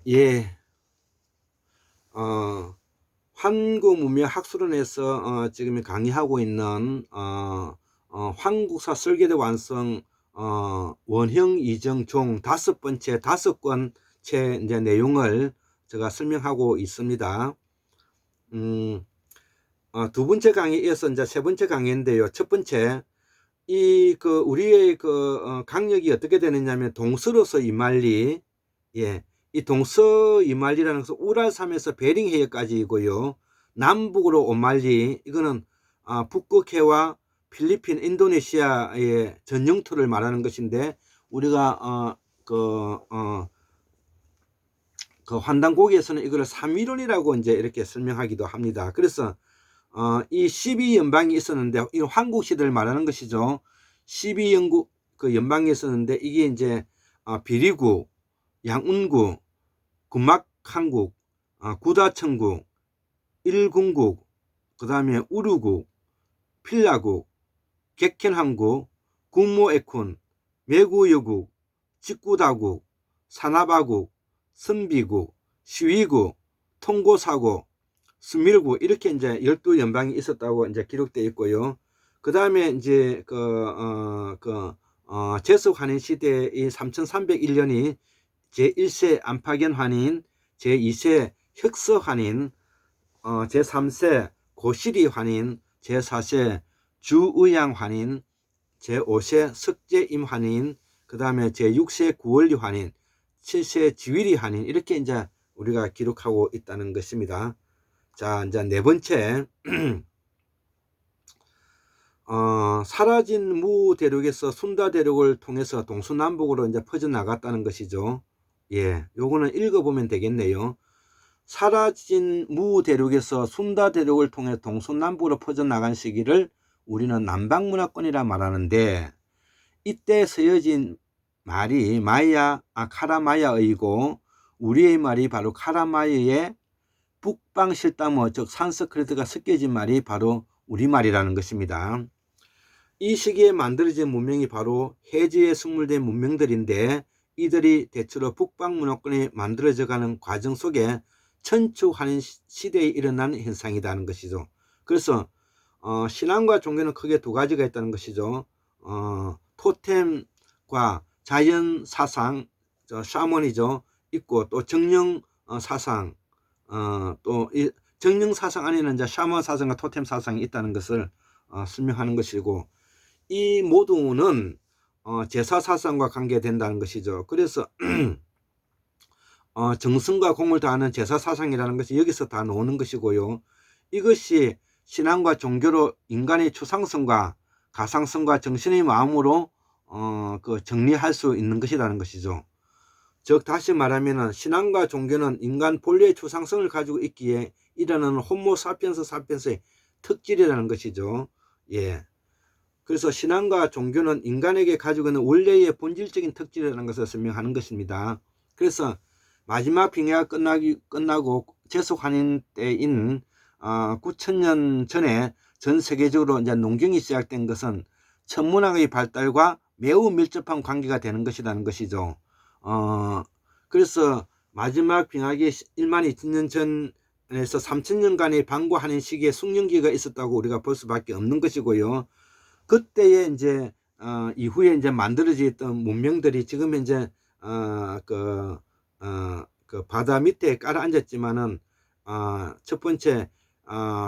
예, 한국문명학술원에서 지금 강의하고 있는 한국사 설계대 완성 원형 이정 종 5번째 5권째 이제 내용을 제가 설명하고 있습니다. 두 번째 강의에 이어서 이제 세 번째 강의인데요. 첫 번째, 우리의 강력이 어떻게 되느냐면 동서로서 이말리, 예, 이 동서 이말리라는 것은 우랄섬에서 베링해역까지이고요. 남북으로 오말리, 이거는 북극해와 필리핀, 인도네시아의 전 영토를 말하는 것인데, 우리가 그 환단고기에서는 이걸 삼위론이라고 이제 이렇게 설명하기도 합니다. 그래서 이 12연방이 있었는데, 이 황국시대를 말하는 것이죠. 12연국 그 연방이 있었는데, 이게 이제 비리국, 양운국, 군막한국, 구다천국, 일궁국, 그 다음에 우루국, 필라국, 객현한국, 군모에쿤, 매구여국, 직구다국, 사나바국, 선비국, 시위국, 통고사국, 스밀국, 이렇게 이제 12연방이 있었다고 이제 기록되어 있고요. 그 다음에 이제 제석 환인 시대의 3301년이 제1세 안파견 환인, 제2세 흑서 환인, 제3세 고시리 환인, 제4세 주의양 환인, 제5세 석재임 환인, 그 다음에 제6세 구월리 환인, 7세 지위리 환인, 이렇게 이제 우리가 기록하고 있다는 것입니다. 자, 이제 네 번째, 사라진 무 대륙에서 순다 대륙을 통해서 동서남북으로 이제 퍼져나갔다는 것이죠. 예, 요거는 읽어보면 되겠네요. 사라진 무 대륙에서 순다 대륙을 통해 동서남북으로 퍼져나간 시기를 우리는 남방문화권이라 말하는데, 이때 쓰여진 말이 카라마야어이고, 우리의 말이 바로 카라마야의 북방실담어, 즉 산스크리트가 섞여진 말이 바로 우리말이라는 것입니다. 이 시기에 만들어진 문명이 바로 해지에 승물된 문명들인데, 이들이 대체로 북방문화권이 만들어져가는 과정 속에 천추환인 시대에 일어난 현상이라는 것이죠. 그래서 신앙과 종교는 크게 두 가지가 있다는 것이죠. 토템과 자연 사상, 샤머니죠, 있고, 또 정령 사상, 또 이 정령 사상 안에는 이제 샤먼 사상과 토템 사상이 있다는 것을 설명하는 것이고, 이 모두는 제사 사상과 관계된다는 것이죠. 그래서 정성과 공을 다하는 제사 사상이라는 것이 여기서 다 나오는 것이고요. 이것이 신앙과 종교로 인간의 추상성과 가상성과 정신의 마음으로 정리할 수 있는 것이라는 것이죠. 즉 다시 말하면 신앙과 종교는 인간 본래의 추상성을 가지고 있기에 일어나는 호모 사피엔스의 특질이라는 것이죠. 예. 그래서 신앙과 종교는 인간에게 가지고 있는 원래의 본질적인 특질이라는 것을 설명하는 것입니다. 그래서 마지막 빙하가 끝나고 제석환인 때인 9,000년 전에 전 세계적으로 이제 농경이 시작된 것은 천문학의 발달과 매우 밀접한 관계가 되는 것이라는 것이죠. 그래서 마지막 빙하기 1만 2천년 전에서 3천년간의 방과하는 시기에 숙련기가 있었다고 우리가 볼 수밖에 없는 것이고요. 그때에 이제 이후에 이제 만들어졌던 문명들이 지금 이제 그 바다 밑에 깔아앉았지만은 첫 번째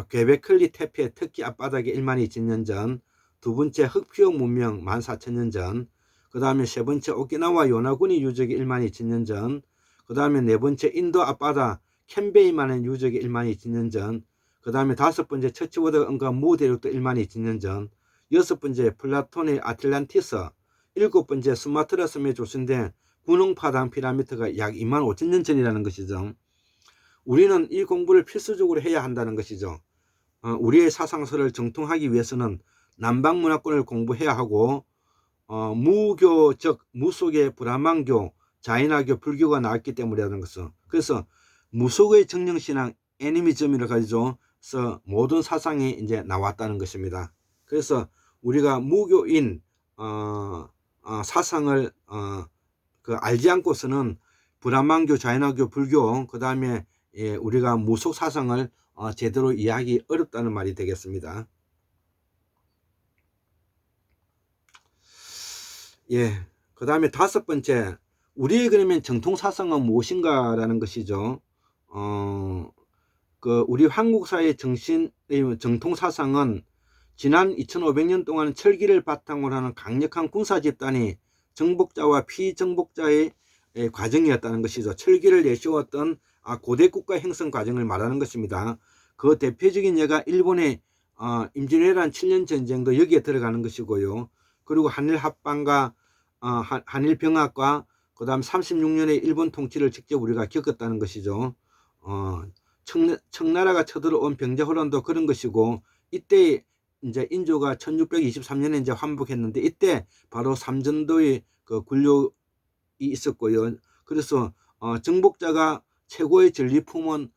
괴베클리 태페 터키 앞바닥에 1만 2천년 전, 두 번째 흑피역 문명 14,000년 전, 그 다음에 세 번째 오키나와 요나구니 유적이 1만 2천년 전, 그 다음에 네 번째 인도 앞바다 캔베이만의 유적이 1만 2천년 전, 그 다음에 다섯 번째 처치보다 응가 무 대륙도 1만 2천년 전, 여섯 번째 플라톤의 아틀란티스, 일곱 번째 수마트라 섬에 조성된 군홍파당 피라미드가 약 2만 5천년 전이라는 것이죠. 우리는 이 공부를 필수적으로 해야 한다는 것이죠. 우리의 사상설을 정통하기 위해서는 남방문화권을 공부해야 하고, 무교, 즉 무속의 브라만교, 자인화교, 불교가 나왔기 때문이라는 것은, 그래서 무속의 정령신앙 애니미즘이라 가지고 모든 사상이 이제 나왔다는 것입니다. 그래서 우리가 무교인 사상을 알지 않고서는 브라만교, 자이나교, 불교, 그 다음에 우리가 무속 사상을 제대로 이해하기 어렵다는 말이 되겠습니다. 그 다음에 다섯 번째, 우리의 그러면 정통 사상은 무엇인가라는 것이죠. 우리 한국사의 정통 사상은 지난 2500년 동안 철기를 바탕으로 하는 강력한 군사 집단이 정복자와 피정복자의 과정이었다는 것이죠. 철기를 내세웠던 고대 국가 형성 과정을 말하는 것입니다. 그 대표적인 예가 일본의 임진왜란 7년 전쟁도 여기에 들어가는 것이고요. 그리고 한일 합방과 한일 병합과 그 다음 36년의 일본 통치를 직접 우리가 겪었다는 것이죠. 청나라가 쳐들어온 병자호란도 그런 것이고, 이때 이제 인조가 1623년에 이제 환복했는데, 이때 바로 삼전도의 그 굴욕이 있었고요. 그래서 정복자가 최고의 전리품은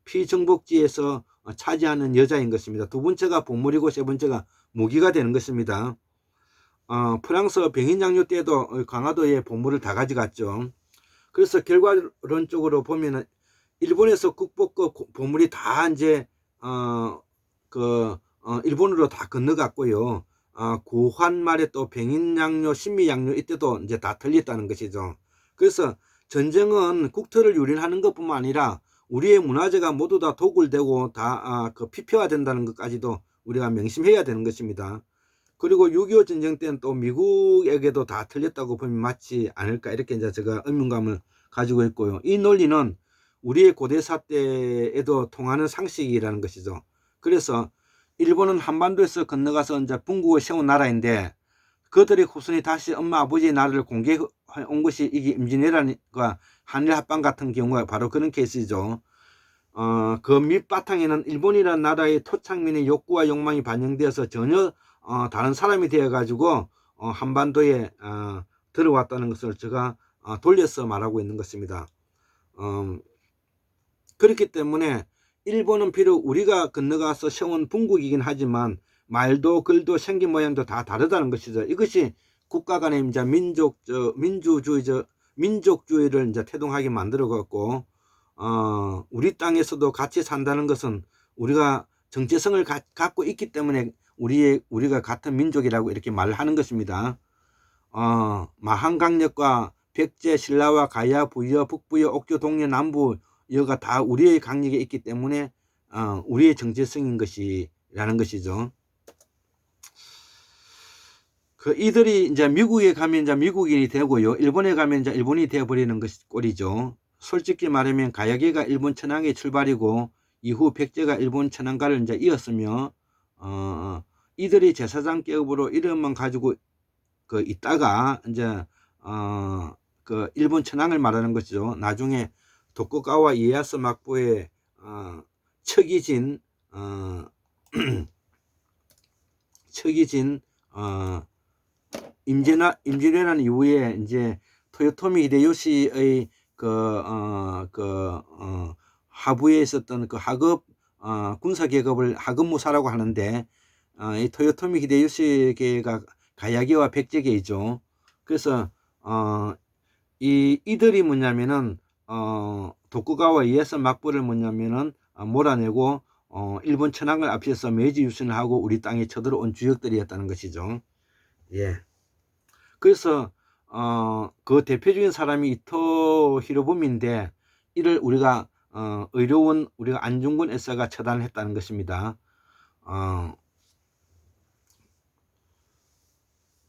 피정복지에서 차지하는 여자인 것입니다. 두 번째가 보물이고 세 번째가 무기가 되는 것입니다. 프랑스 병인장류 때도 강화도에 보물을 다 가져갔죠. 그래서 결과론적으로 보면은 일본에서 국보급 보물이 다 이제 일본으로 다 건너갔고요. 고환 말에 또 병인양요, 신미양요 이때도 이제 다 틀렸다는 것이죠. 그래서 전쟁은 국토를 유린하는 것뿐만 아니라 우리의 문화재가 모두 다 도굴되고 다 피폐화된다는 것까지도 우리가 명심해야 되는 것입니다. 그리고 6.25 전쟁 때는 또 미국에게도 다 틀렸다고 보면 맞지 않을까, 이렇게 이제 제가 의문감을 가지고 있고요. 이 논리는 우리의 고대사 때에도 통하는 상식이라는 것이죠. 그래서 일본은 한반도에서 건너가서 이제 bun국을 세운 나라인데, 그들의 후손이 다시 엄마 아버지의 나라를 공개해 온 것이 이게 임진왜란과 한일 합방 같은 경우가 바로 그런 케이스죠. 그 밑바탕에는 일본이라는 나라의 토착민의 욕구와 욕망이 반영되어서 전혀 다른 사람이 되어 가지고 한반도에 들어왔다는 것을 제가 돌려서 말하고 있는 것입니다. 그렇기 때문에 일본은 비록 우리가 건너가서 세운 bun국이긴 하지만 말도 글도 생긴 모양도 다 다르다는 것이죠. 이것이 국가 간의 이제 민족주의를 이제 태동하게 만들어 갖고 우리 땅에서도 같이 산다는 것은 우리가 정체성을 갖고 있기 때문에 우리가 같은 민족이라고 이렇게 말하는 것입니다. 마한강력과 백제, 신라와 가야, 부여, 북부여, 옥교, 동여, 남부 여가 다 우리의 강력에 있기 때문에 우리의 정체성인 것이라는 것이죠. 이들이 이제 미국에 가면 이제 미국인이 되고요, 일본에 가면 이제 일본이 되어버리는 것이 꼴이죠. 솔직히 말하면 가야계가 일본 천황의 출발이고 이후 백제가 일본 천황가를 이제 이었으며 이들이 제사장 계급으로 이름만 가지고 있다가 이제 일본 천황을 말하는 것이죠. 나중에 도쿠가와 이에야스 막부의 척이진 임진왜란 이후에 이제 토요토미 히데요시의 하부에 있었던 그 하급 군사 계급을 하급무사라고 하는데, 이 토요토미 히데요시계가 가야계와 백제계이죠. 그래서 이들이 뭐냐면은 도쿠가와 이에야스 막부를 뭐냐면은 몰아내고 일본 천황을 앞세서 메이지 유신을 하고 우리 땅에 쳐들어온 주역들이었다는 것이죠. 그래서 그 대표적인 사람이 이토 히로부미인데, 이를 우리가 의료원 우리가 안중근 에사가 처단을 했다는 것입니다.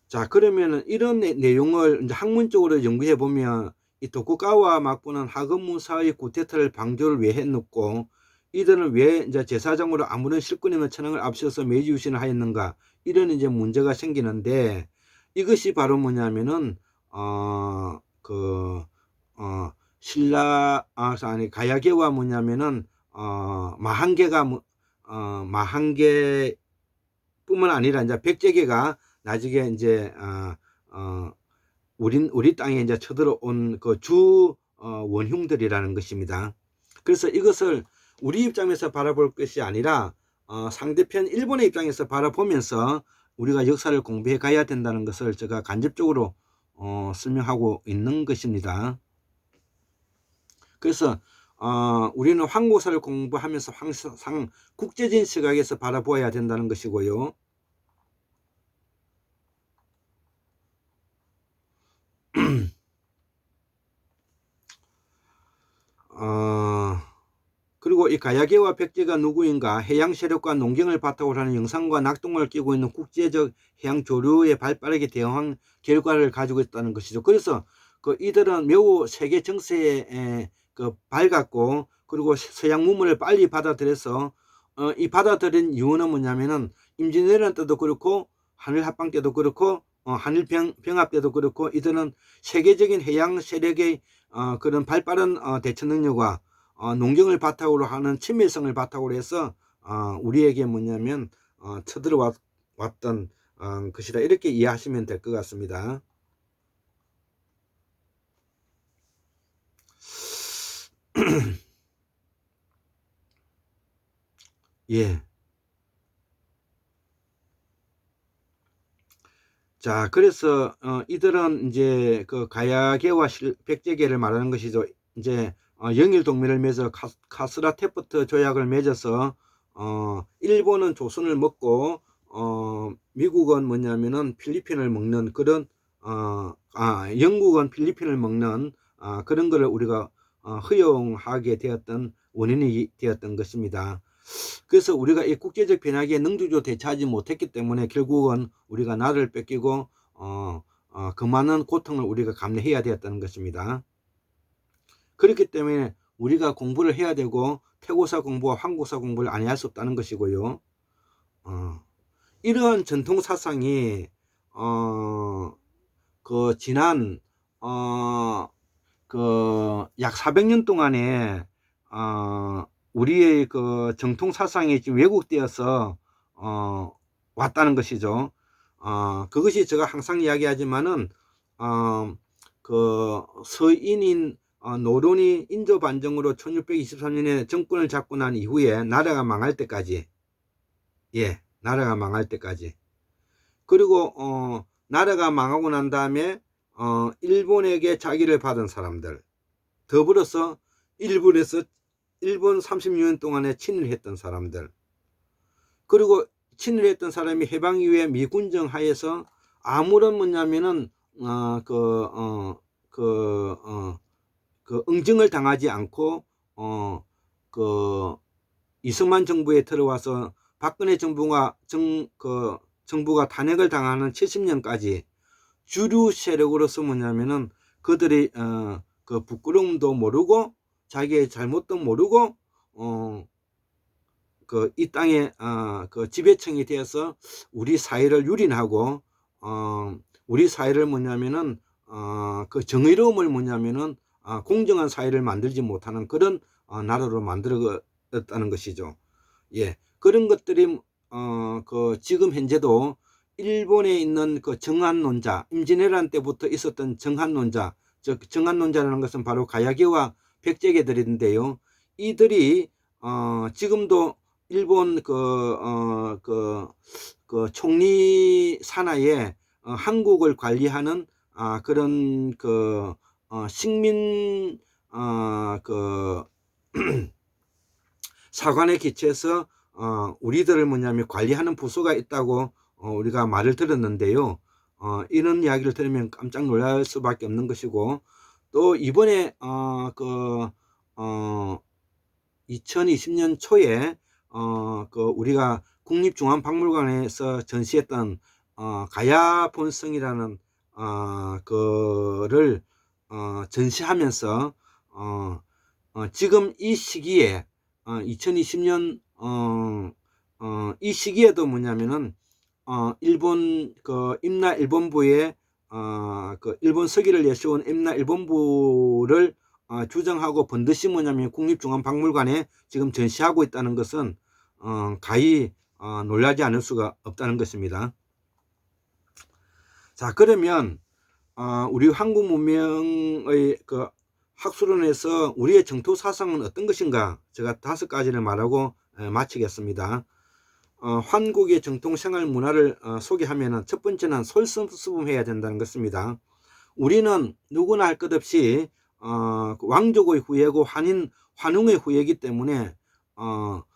자, 그러면은 이런 내용을 이제 학문적으로 연구해 보면 이 도쿠가와 막부는 하급무사의 구테타를 방조를 왜 했는고, 이들은 왜 이제 제사장으로 아무런 실권이면 천황을 앞서서 메이지 유신을 하였는가, 이런 이제 문제가 생기는데, 이것이 바로 뭐냐면은 가야계와 뭐냐면은 마한계뿐만 아니라 이제 백제계가 나중에 이제 우리 땅에 이제 쳐들어온 그 원흉들이라는 것입니다. 그래서 이것을 우리 입장에서 바라볼 것이 아니라 상대편 일본의 입장에서 바라보면서 우리가 역사를 공부해 가야 된다는 것을 제가 간접적으로 설명하고 있는 것입니다. 그래서 우리는 황고사를 공부하면서 항상 국제적인 시각에서 바라보아야 된다는 것이고요. 그리고 이 가야계와 백제가 누구인가, 해양 세력과 농경을 바탕으로 하는 영상과 낙동을 끼고 있는 국제적 해양 조류에 발빠르게 대응한 결과를 가지고 있다는 것이죠. 그래서 이들은 매우 세계 정세에 밝았고, 그리고 서양 문물을 빨리 받아들여서 이 받아들인 이유는 뭐냐면은 임진왜란 때도 그렇고 한일 합방 때도 그렇고 한일 병합 때도 그렇고, 이들은 세계적인 해양 세력의 그런 발빠른 대처 능력과 농경을 바탕으로 하는 친밀성을 바탕으로 해서 우리에게 뭐냐면 쳐들어왔던 것이다, 이렇게 이해하시면 될 것 같습니다. 예. 자, 그래서 이들은 이제 그 가야계와 백제계를 말하는 것이죠. 이제 영일 동맹을 맺어 카스라테프트 조약을 맺어서 일본은 조선을 먹고 미국은 뭐냐면은 필리핀을 먹는 그런 영국은 필리핀을 먹는 그런 거를 우리가 허용하게 되었던 원인이 되었던 것입니다. 그래서 우리가 이 국제적 변화기에 능동적으로 대처하지 못했기 때문에 결국은 우리가 나라를 뺏기고 그 많은 고통을 우리가 감내해야 되었다는 것입니다. 그렇기 때문에 우리가 공부를 해야 되고 태고사 공부와 황고사 공부를 안 할 수 없다는 것이고요. 이러한 전통 사상이 그 지난 약 400년 동안에 우리의 그 정통 사상이 지금 왜곡되어서 왔다는 것이죠. 그것이 제가 항상 이야기하지만은 그 서인인 노론이 인조 반정으로 1623년에 정권을 잡고 난 이후에 나라가 망할 때까지, 나라가 망할 때까지, 그리고 나라가 망하고 난 다음에 일본에게 자기를 받은 사람들, 더불어서 일본에서 일본 36년 동안에 친일했던 사람들, 그리고 친일했던 사람이 해방 이후에 미군정 하에서 아무런 뭐냐면은 응징을 당하지 않고 이승만 정부에 들어와서 박근혜 정부가 정부가 탄핵을 당하는 70년까지 주류 세력으로서 뭐냐면은 그들이 그 부끄러움도 모르고 자기의 잘못도 모르고 이 땅에 그 지배층이 되어서 우리 사회를 유린하고 우리 사회를 뭐냐면은 그 정의로움을 뭐냐면은 공정한 사회를 만들지 못하는 그런 나라로 만들었다는 것이죠. 그런 것들이 지금 현재도 일본에 있는 그 정한론자, 임진왜란 때부터 있었던 정한론자, 즉 정한론자라는 것은 바로 가야계와 백제계들인데요. 이들이 지금도 일본 총리 산하에 한국을 관리하는 그런 식민 사관에 기초해서 우리들을 뭐냐면 관리하는 부서가 있다고 우리가 말을 들었는데요. 이런 이야기를 들으면 깜짝 놀랄 수밖에 없는 것이고, 또 이번에 2020년 초에 우리가 국립중앙박물관에서 전시했던 가야본성이라는 그를 전시하면서 지금 이 시기에 2020년 이 시기에도 뭐냐면은 일본 임나 일본부의 일본 서기를 내세운 임나 일본부를 주정하고 번듯이 뭐냐면 국립중앙박물관에 지금 전시하고 있다는 것은 가히 놀라지 않을 수가 없다는 것입니다. 자, 그러면 우리 한국 문명의 학술원에서 우리의 정토 사상은 어떤 것인가, 제가 5가지를 말하고 마치겠습니다. 한국의 정통 생활 문화를 소개하면은 첫 번째는 솔선수범해야 된다는 것입니다. 우리는 누구나 할 것 없이 왕족의 후예고 환웅의 후예이기 때문에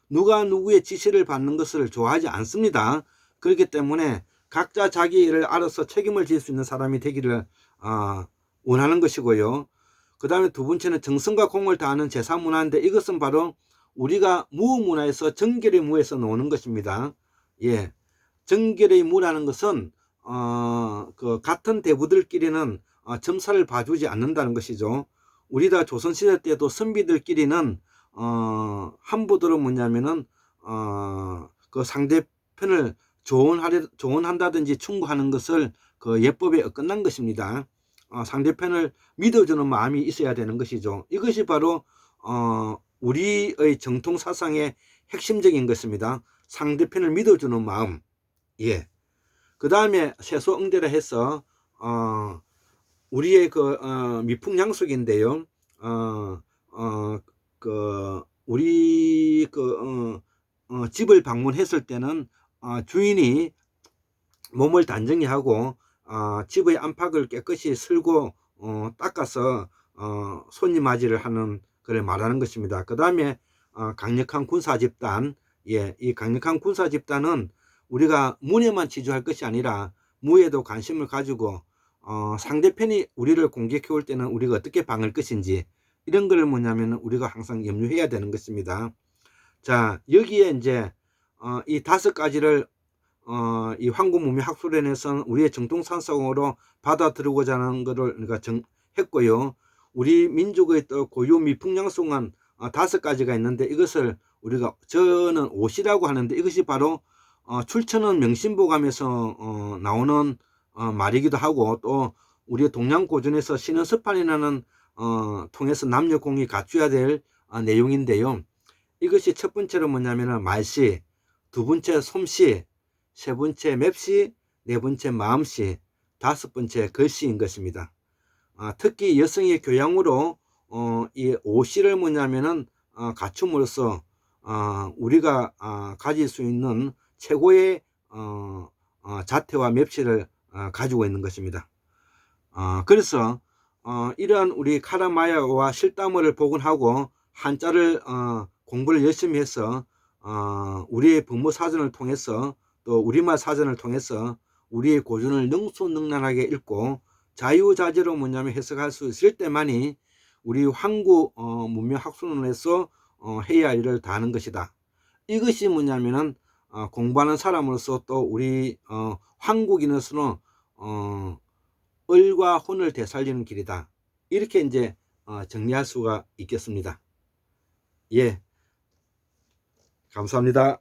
누가 누구의 지시를 받는 것을 좋아하지 않습니다. 그렇기 때문에 각자 자기 일을 알아서 책임을 질 수 있는 사람이 되기를 원하는 것이고요. 그 다음에 두 번째는 정성과 공을 다하는 제사문화인데, 이것은 바로 우리가 무문화에서 정결의 무에서 나오는 것입니다. 예, 정결의 무라는 것은 그 같은 대부들끼리는 점사를 봐주지 않는다는 것이죠. 우리 다 조선시대 때도 선비들끼리는 한부도로 뭐냐면은 그 상대편을 조언한다든지 충고하는 것을 그 예법에 끝난 것입니다. 상대편을 믿어주는 마음이 있어야 되는 것이죠. 이것이 바로 우리의 정통 사상의 핵심적인 것입니다. 상대편을 믿어주는 마음. 예. 그 다음에 세소응대라 해서 우리의 그 미풍양속인데요. 우리 집을 방문했을 때는 주인이 몸을 단정히 하고 집의 안팎을 깨끗이 쓸고 닦아서 손님 맞이를 하는 그를 말하는 것입니다. 그 다음에 강력한 군사 집단. 예, 이 강력한 군사 집단은 우리가 문에만 치주할 것이 아니라 무에도 관심을 가지고 상대편이 우리를 공격해 올 때는 우리가 어떻게 방을 것인지, 이런 걸 뭐냐면 우리가 항상 염려해야 되는 것입니다. 자, 여기에 이제 이 5가지를 이 황구무명학술연에서는 우리의 정통산성으로 받아들이고자 하는 것을 우리가 했고요. 우리 민족의 또 고유 미풍양송은 5가지가 있는데, 이것을 우리가 저는 옷이라고 하는데, 이것이 바로 출처는 명심보감에서 나오는 말이기도 하고, 또 우리의 동양고전에서 신은섭판이라는 통해서 남녀공이 갖춰야 될 내용인데요. 이것이 첫 번째로 뭐냐면은 말시, 두 번째 솜씨, 세 번째 맵시, 네 번째 마음씨, 다섯 번째 글씨인 것입니다. 특히 여성의 교양으로 이 오씨를 뭐냐면은 갖춤으로써 우리가 가질 수 있는 최고의 자태와 맵시를 가지고 있는 것입니다. 그래서 이러한 우리 카라마야와 실다모를 복원하고 한자를 공부를 열심히 해서 우리의 법무사전을 통해서 또 우리말 사전을 통해서 우리의 고전을 능수능란하게 읽고 자유자재로 뭐냐면 해석할 수 있을 때만이 우리 황구 문명학술원에서 해야 할 일을 다 하는 것이다. 이것이 뭐냐면은 공부하는 사람으로서 또 우리 한국인으로서는 을과 혼을 되살리는 길이다. 이렇게 이제 정리할 수가 있겠습니다. 예, 감사합니다.